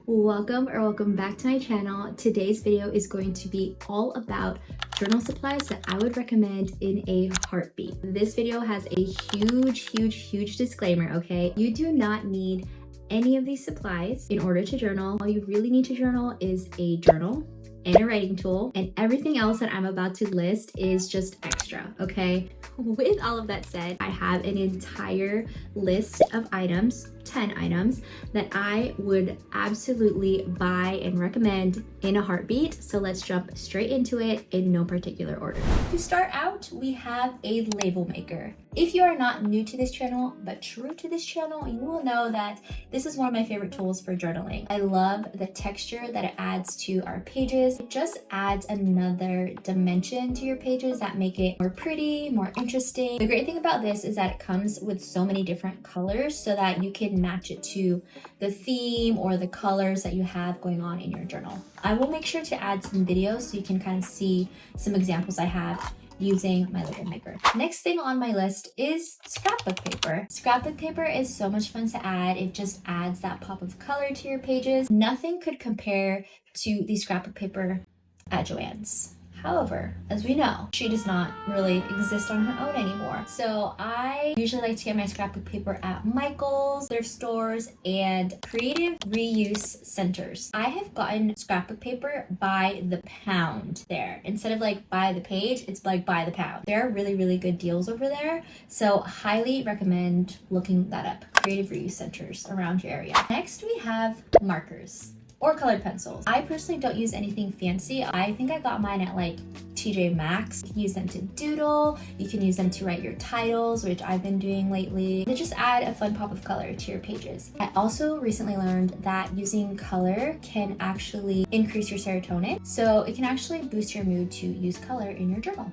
Welcome back to my channel. Today's video is going to be all about journal supplies that I would recommend in a heartbeat. This video has a huge disclaimer, okay? You do not need any of these supplies in order to journal. All you really need to journal is a journal and a writing tool, and everything else that I'm about to list is just extra, okay? With all of that said, I have an entire list of items, 10 items, that I would absolutely buy and recommend in a heartbeat. So let's jump straight into it in no particular order. To start out, we have a label maker. If you are not new to this channel, but true to this channel, you will know that this is one of my favorite tools for journaling. I love the texture that it adds to our pages. It just adds another dimension to your pages that make it more pretty, more interesting. The great thing about this is that it comes with so many different colors so that you can match it to the theme or the colors that you have going on in your journal. I will make sure to add some videos so you can kind of see some examples I have using my label maker. Next thing on my list is scrapbook paper. Scrapbook paper is so much fun to add. It just adds that pop of color to your pages. Nothing could compare to the scrapbook paper at Joann's. However, as we know, she does not really exist on her own anymore. So I usually like to get my scrapbook paper at Michael's, thrift stores, and creative reuse centers. I have gotten scrapbook paper by the pound there. Instead of like by the page, it's like by the pound. There are really good deals over there. So highly recommend looking that up. Creative reuse centers around your area. Next, we have markers or colored pencils. I personally don't use anything fancy. I think I got mine at like TJ Maxx. You can use them to doodle. You can use them to write your titles, which I've been doing lately. They just add a fun pop of color to your pages. I also recently learned that using color can actually increase your serotonin. So it can actually boost your mood to use color in your journal.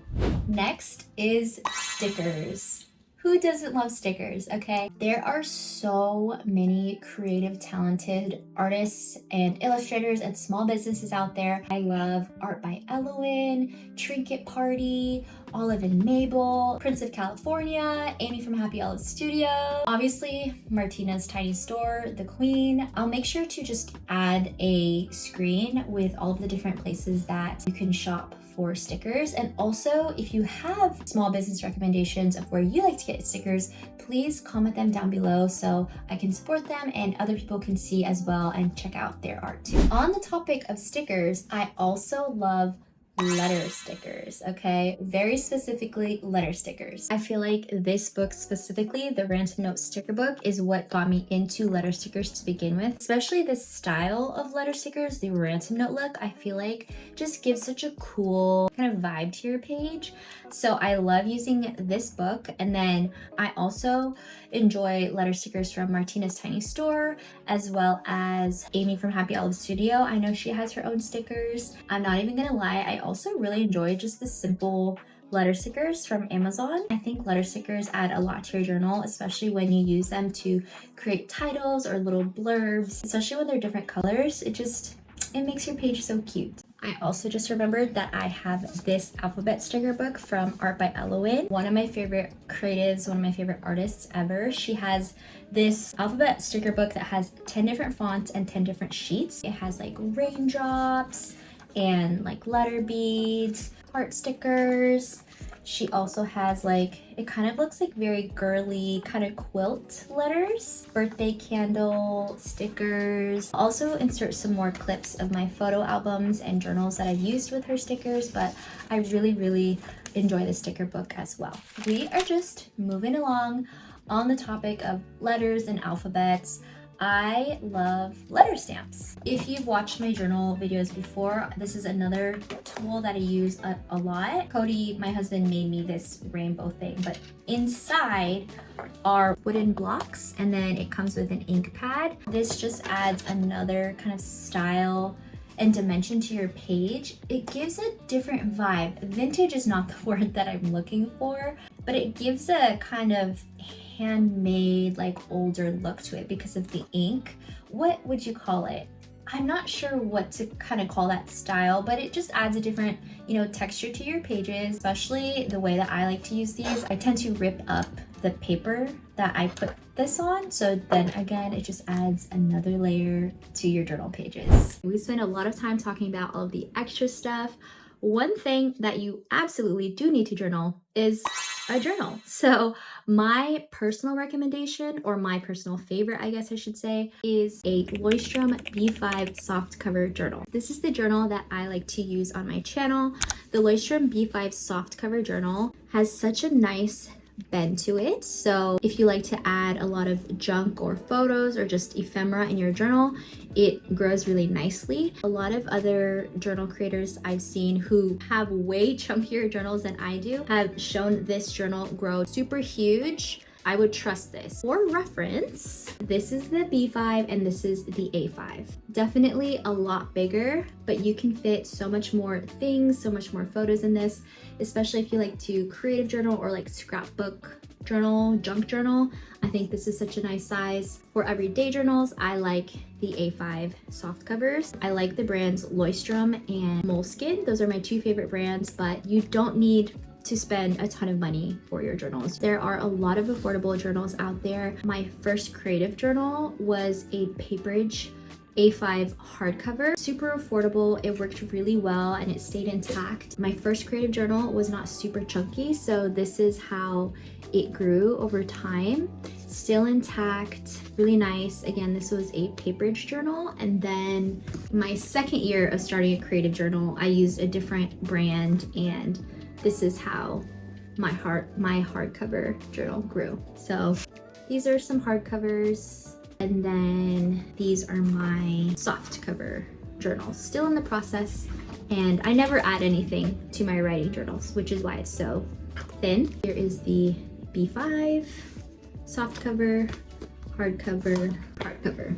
Next is stickers. Who doesn't love stickers, okay? There are so many creative, talented artists and illustrators and small businesses out there. I love Art by Eloin, Trinket Party, Olive and Mabel, Prince of California, Amy from Happy Olive Studio, obviously Martina's Tiny Store, The Queen. I'll make sure to just add a screen with all of the different places that you can shop for stickers. And also, if you have small business recommendations of where you like to get stickers, please comment them down below so I can support them and other people can see as well and check out their art too. On the topic of stickers, I also love letter stickers, okay? Very specifically letter stickers. I feel like this book specifically, the Ransom Note sticker book, is what got me into letter stickers to begin with. Especially this style of letter stickers, the Ransom Note look, I feel like just gives such a cool kind of vibe to your page. So I love using this book. And then I also enjoy letter stickers from Martina's Tiny Store, as well as Amy from Happy Olive Studio. I know she has her own stickers. I'm not even gonna lie, I also really enjoy just the simple letter stickers from Amazon. I think letter stickers add a lot to your journal, especially when you use them to create titles or little blurbs, especially when they're different colors. It makes your page so cute. I also just remembered that I have this alphabet sticker book from Art by Eloin. One of my favorite creatives, one of my favorite artists ever. She has this alphabet sticker book that has 10 different fonts and 10 different sheets. It has like raindrops and like letter beads, heart stickers. She also has like, it kind of looks like very girly kind of quilt letters, birthday candle stickers. Also insert some more clips of my photo albums and journals that I've used with her stickers, but I really enjoy the sticker book as well. We are just moving along on the topic of letters and alphabets. I love letter stamps. If you've watched my journal videos before, this is another tool that I use a lot. Cody, my husband, made me this rainbow thing, but inside are wooden blocks and then it comes with an ink pad. This just adds another kind of style and dimension to your page. It gives a different vibe. Vintage is not the word that I'm looking for, but it gives a kind of handmade, like older look to it because of the ink. What would you call it? I'm not sure what to kind of call that style, but it just adds a different, texture to your pages, especially the way that I like to use these. I tend to rip up the paper that I put this on. So then again, it just adds another layer to your journal pages. We spend a lot of time talking about all of the extra stuff. One thing that you absolutely do need to journal is a journal. So my personal recommendation, or my personal favorite, I guess I should say, is a Leuchtturm B5 soft cover journal. This is the journal that I like to use on my channel. The Leuchtturm B5 soft cover journal has such a nice bend to it. So if you like to add a lot of junk or photos or just ephemera in your journal, it grows really nicely. A lot of other journal creators I've seen who have way chunkier journals than I do have shown this journal grow super huge. I would trust this. For reference, this is the B5 and this is the A5. Definitely a lot bigger, but you can fit so much more things, so much more photos in this, especially if you like to creative journal or like scrapbook journal, junk journal. I think this is such a nice size. For everyday journals, I like the A5 soft covers. I like the brands Leuchtturm and Moleskine. Those are my two favorite brands, but you don't need to spend a ton of money for your journals. There are a lot of affordable journals out there. My first creative journal was a Paperidge A5 hardcover, super affordable. It worked really well and it stayed intact. My first creative journal was not super chunky, so this is how it grew over time. Still intact, really nice. Again, this was a Paperidge journal. And then my second year of starting a creative journal, I used a different brand, and this is how my hardcover journal grew. So these are some hardcovers, and then these are my soft cover journals. Still in the process, and I never add anything to my writing journals, which is why it's so thin. Here is the B5 soft cover, hardcover, hardcover.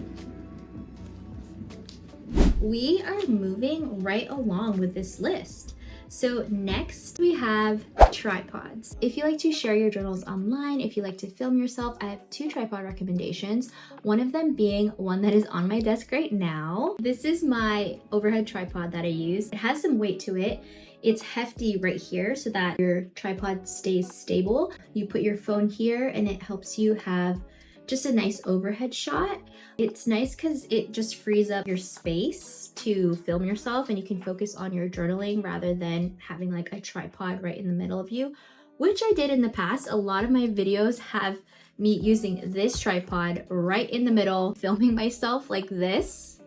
We are moving right along with this list. So next we have tripods. If you like to share your journals online, if you like to film yourself, I have two tripod recommendations. One of them being one that is on my desk right now. This is my overhead tripod that I use. It has some weight to it. It's hefty right here so that your tripod stays stable. You put your phone here and it helps you have just a nice overhead shot. It's nice because it just frees up your space to film yourself, and you can focus on your journaling rather than having like a tripod right in the middle of you, which I did in the past. A lot of my videos have me using this tripod right in the middle, filming myself like this.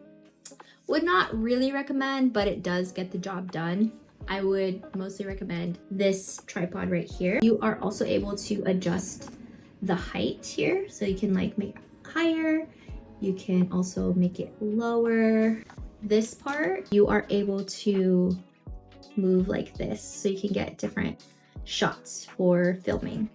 Would not really recommend, but it does get the job done. I would mostly recommend this tripod right here. You are also able to adjust the height here, so you can like make it higher. You can also make it lower. This part you are able to move like this, so you can get different shots for filming.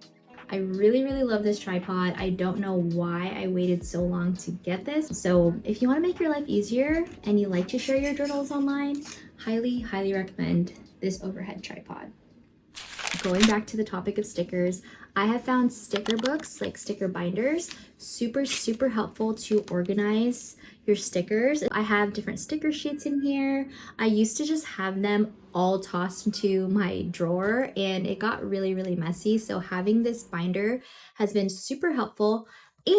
I really love this tripod. I don't know why I waited so long to get this. So if you want to make your life easier and you like to share your journals online, highly recommend this overhead tripod. Going back to the topic of stickers, I have found sticker books, like sticker binders, super helpful to organize your stickers. I have different sticker sheets in here. I used to just have them all tossed into my drawer and it got really messy. So having this binder has been super helpful.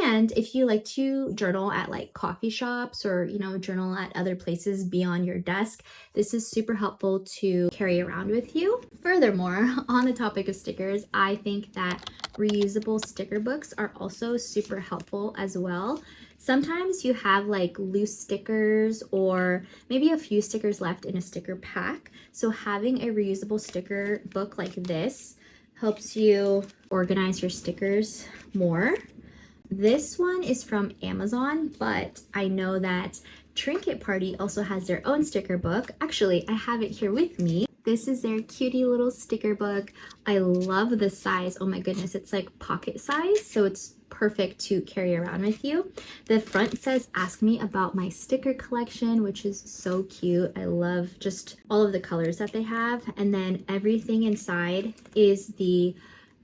And if you like to journal at like coffee shops or, you know, journal at other places beyond your desk, this is super helpful to carry around with you. Furthermore, on the topic of stickers, I think that reusable sticker books are also super helpful as well. Sometimes you have like loose stickers or maybe a few stickers left in a sticker pack. So having a reusable sticker book like this helps you organize your stickers more. This one is from Amazon, but I know that Trinket Party also has their own sticker book. Actually, I have it here with me. This is their cutie little sticker book. I love the size. Oh my goodness, it's like pocket size, so it's perfect to carry around with you. The front says, "Ask me about my sticker collection," which is so cute. I love just all of the colors that they have. And then everything inside is the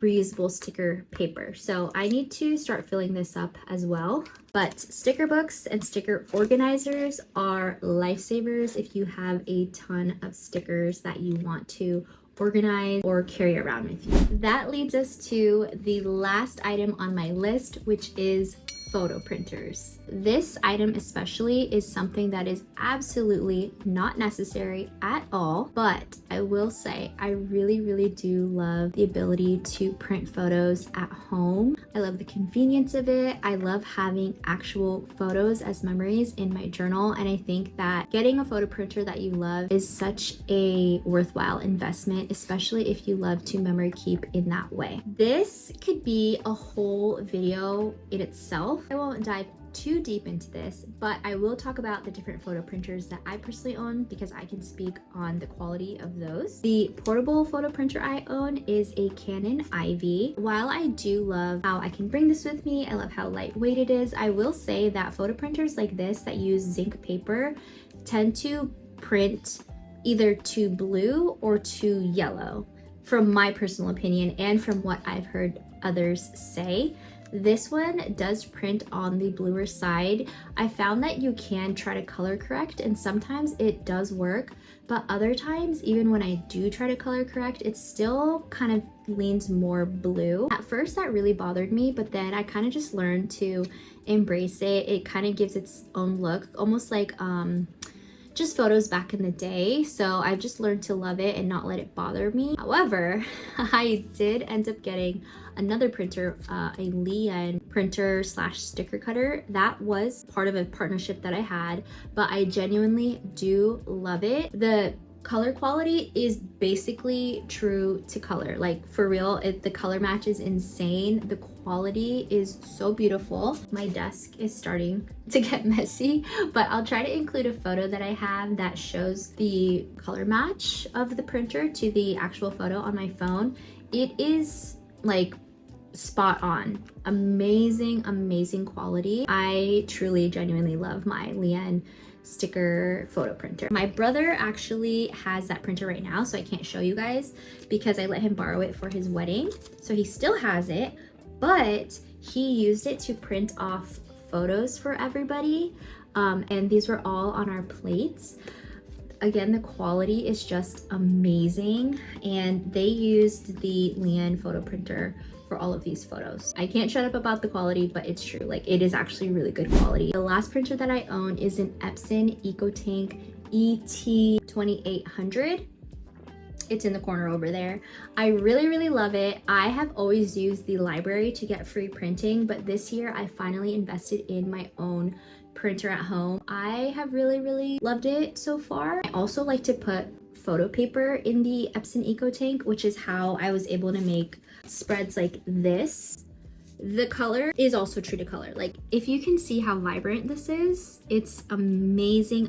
reusable sticker paper. So I need to start filling this up as well. But sticker books and sticker organizers are lifesavers if you have a ton of stickers that you want to organize or carry around with you. That leads us to the last item on my list, which is photo printers. This item especially is something that is absolutely not necessary at all, but I will say I really do love the ability to print photos at home. I love the convenience of it. I love having actual photos as memories in my journal, and I think that getting a photo printer that you love is such a worthwhile investment, especially if you love to memory keep in that way. This could be a whole video in itself. I won't dive too deep into this, but I will talk about the different photo printers that I personally own because I can speak on the quality of those. The portable photo printer I own is a Canon Ivy. While I do love how I can bring this with me, I love how lightweight it is, I will say that photo printers like this that use zinc paper tend to print either too blue or too yellow, from my personal opinion and from what I've heard others say. This one does print on the bluer side. I found that you can try to color correct and sometimes it does work, but other times, even when I do try to color correct, it still kind of leans more blue. At first that really bothered me, but then I kind of just learned to embrace it. It kind of gives its own look, almost like just photos back in the day. So I've just learned to love it and not let it bother me. However, I did end up getting another printer, a Lian printer slash sticker cutter. That was part of a partnership that I had, but I genuinely do love it. The color quality is basically true to color, like for real. The color match is insane. The quality is so beautiful. My desk is starting to get messy, but I'll try to include a photo that I have that shows the color match of the printer to the actual photo on my phone. It is like spot on. Amazing quality. I truly genuinely love my Lian sticker photo printer. My brother actually has that printer right now, so I can't show you guys because I let him borrow it for his wedding. So he still has it, but he used it to print off photos for everybody. And these were all on our plates. Again, the quality is just amazing, and they used the Lian photo printer for all of these photos. I can't shut up about the quality, but it's true. Like, it is actually really good quality. The last printer that I own is an Epson EcoTank ET2800. It's in the corner over there. I really love it. I have always used the library to get free printing, but this year I finally invested in my own printer at home. I have really loved it so far. I also like to put photo paper in the Epson EcoTank, which is how I was able to make spreads like this. The color is also true to color. Like, if you can see how vibrant this is, it's amazing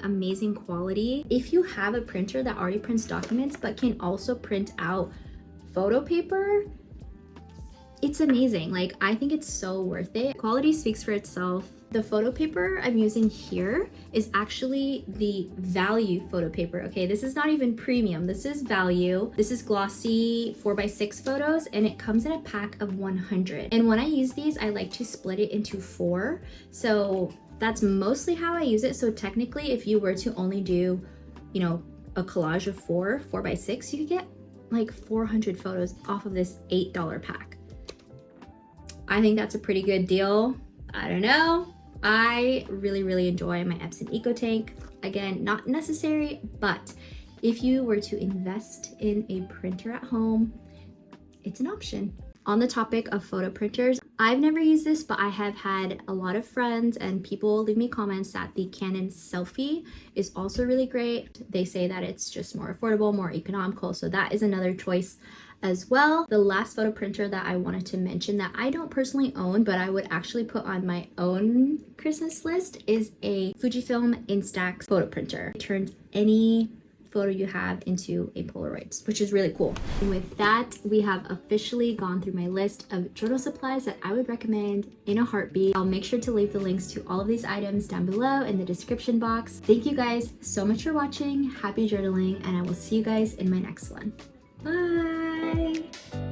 quality. If you have a printer that already prints documents but can also print out photo paper, it's amazing. Like, I think it's so worth it. Quality speaks for itself. The photo paper I'm using here is actually the value photo paper. Okay, this is not even premium. This is value. This is glossy 4x6 photos, and it comes in a pack of 100. And when I use these, I like to split it into 4. So that's mostly how I use it. So technically, if you were to only do, you know, a collage of 4x6, you could get like 400 photos off of this $8 pack. I think that's a pretty good deal. I don't know. I really enjoy my Epson EcoTank. Again, not necessary, but if you were to invest in a printer at home, it's an option. On the topic of photo printers, I've never used this, but I have had a lot of friends and people leave me comments that the Canon Selfie is also really great. They say that it's just more affordable, more economical, so that is another choice as well. The last photo printer that I wanted to mention that I don't personally own, but I would actually put on my own Christmas list, is a Fujifilm Instax photo printer. It turns any photo you have into a Polaroid, which is really cool. And with that, we have officially gone through my list of journal supplies that I would recommend in a heartbeat. I'll make sure to leave the links to all of these items down below in the description box. Thank you guys so much for watching. Happy journaling, and I will see you guys in my next one. Bye!